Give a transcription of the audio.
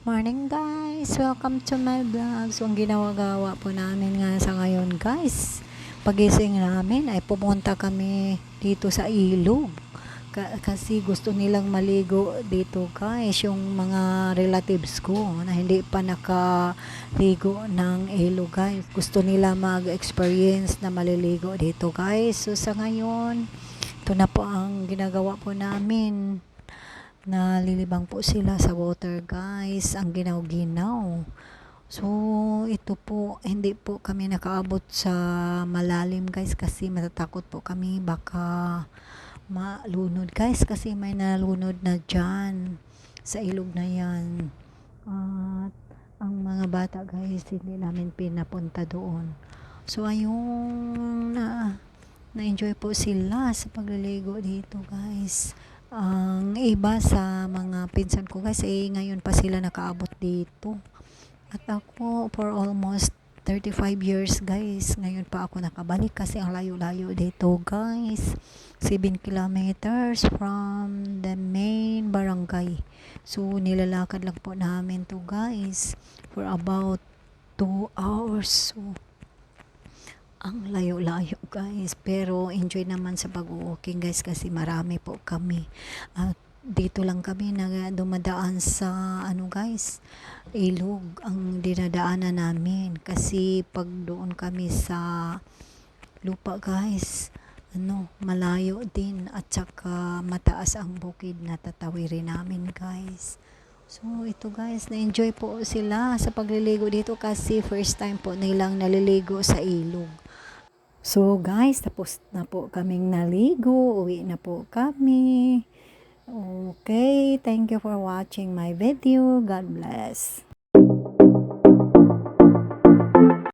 Morning guys! Welcome to my vlog. So ang ginawa-gawa po namin nga sa ngayon guys, pagising namin ay pumunta kami dito sa ilog. Kasi gusto nilang maligo dito guys, yung mga relatives ko na hindi pa nakaligo ng ilog guys. Gusto nila mag-experience na maliligo dito guys. So sa ngayon, ito na po ang ginagawa po namin. Nalilibang po sila sa water guys, ang ginaw-ginaw. So ito po, hindi po kami nakaabot sa malalim guys kasi matatakot po kami baka malunod guys, kasi may nalunod na dyan sa ilog na yan. At ang mga bata guys, hindi namin pinapunta doon. So ayun, na-enjoy po sila sa pagliligo dito guys. Ang iba sa mga pinsan ko guys, ngayon pa sila nakaabot dito. At ako for almost 35 years guys, ngayon pa ako nakabalik kasi ang layo-layo dito guys. 7 kilometers from the main barangay. So nilalakad lang po namin to guys for about 2 hours. So ang layo-layo guys, pero enjoy naman sa pag-walking guys kasi marami po kami. At dito lang kami na dumadaan sa guys, ilog ang dinadaanan namin kasi pag doon kami sa lupa guys, malayo din at saka mataas ang bukid na tatawirin namin guys. So ito guys, na-enjoy po sila sa pagliligo dito kasi first time po nilang naliligo sa ilog. So guys, tapos na po kaming naligo, uwi na po kami. Okay, thank you for watching my video. God bless.